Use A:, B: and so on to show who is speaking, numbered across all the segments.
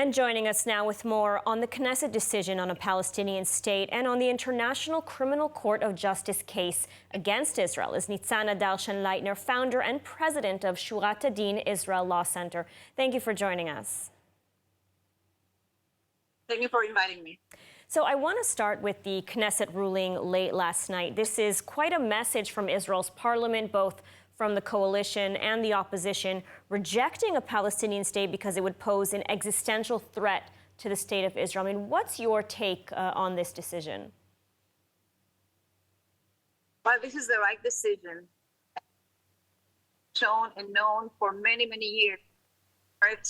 A: And joining us now with more on the Knesset decision on a Palestinian state and on the International Criminal Court of Justice case against Israel is Nitzana Darshan-Leitner, founder and president of Shurat Hadin Israel Law Center. Thank you for joining us.
B: Thank you for inviting me.
A: So I want to start with the Knesset ruling late last night. This is quite a message from Israel's parliament, both from the coalition and the opposition, rejecting a Palestinian state because it would pose an existential threat to the state of Israel. I mean, what's your take on this decision?
B: Well, this is the right decision, shown and known for many, many years,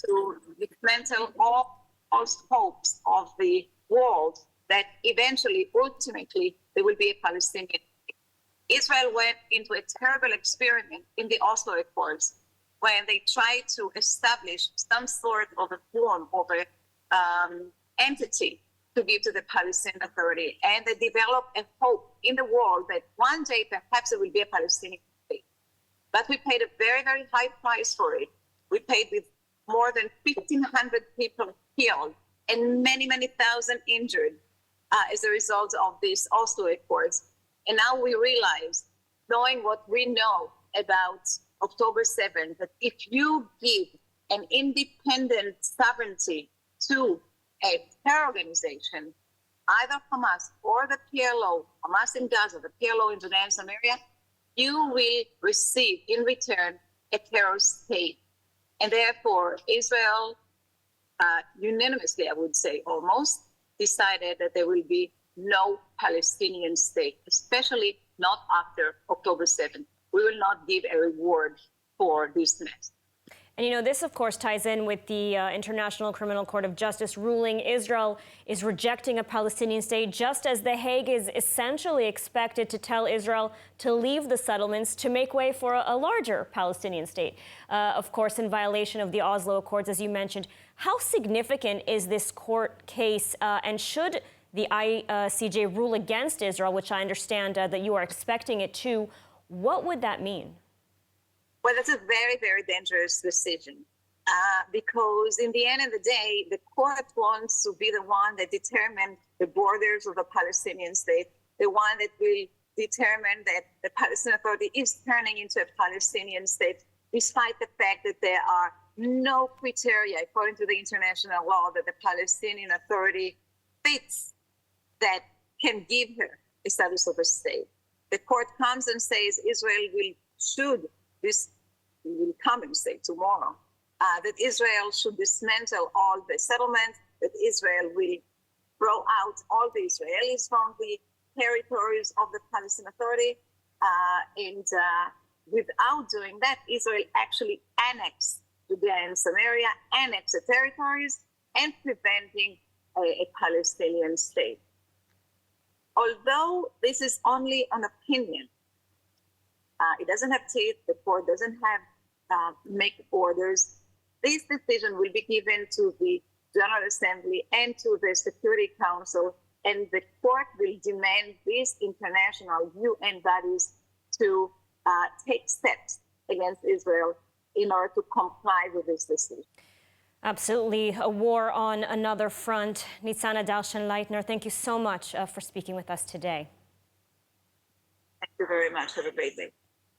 B: to dismantle all hopes of the world that eventually, ultimately, there will be a Palestinian. Israel went into a terrible experiment in the Oslo Accords when they tried to establish some sort of a form of an entity to give to the Palestinian Authority. And they developed a hope in the world that one day perhaps there will be a Palestinian state. But we paid a very, very high price for it. We paid with more than 1,500 people killed and many, many thousand injured as a result of these Oslo Accords. And now we realize, knowing what we know about October 7th, that if you give an independent sovereignty to a terror organization, either Hamas or the PLO, Hamas in Gaza, the PLO in Judea and Samaria, you will receive in return a terror state. And therefore, Israel unanimously, I would say almost, decided that there will be no Palestinian state, especially not after October 7th. We will not give a reward for this mess.
A: And you know, this of course ties in with the International Criminal Court of Justice ruling Israel is rejecting a Palestinian state, just as The Hague is essentially expected to tell Israel to leave the settlements to make way for a larger Palestinian state. Of course, in violation of the Oslo Accords, as you mentioned. How significant is this court case, and should the ICJ rule against Israel, which I understand that you are expecting it to, what would that mean?
B: Well, that's a very, very dangerous decision because in the end of the day, the court wants to be the one that determines the borders of the Palestinian state, the one that will determine that the Palestinian Authority is turning into a Palestinian state, despite the fact that there are no criteria, according to the international law, that the Palestinian Authority fits that can give her a status of a state. The court comes and says Israel will come and say tomorrow that Israel should dismantle all the settlements, that Israel will throw out all the Israelis from the territories of the Palestinian Authority. And without doing that, Israel actually annexed Judea and Samaria, annexed the territories, and preventing a Palestinian state. Although this is only an opinion, it doesn't have teeth, the court doesn't have make orders. This decision will be given to the General Assembly and to the Security Council, and the court will demand these international UN bodies to take steps against Israel in order to comply with this decision.
A: Absolutely. A war on another front. Nitzana Darshan-Leitner, thank you so much for speaking with us today.
B: Thank you very much. Have a great day.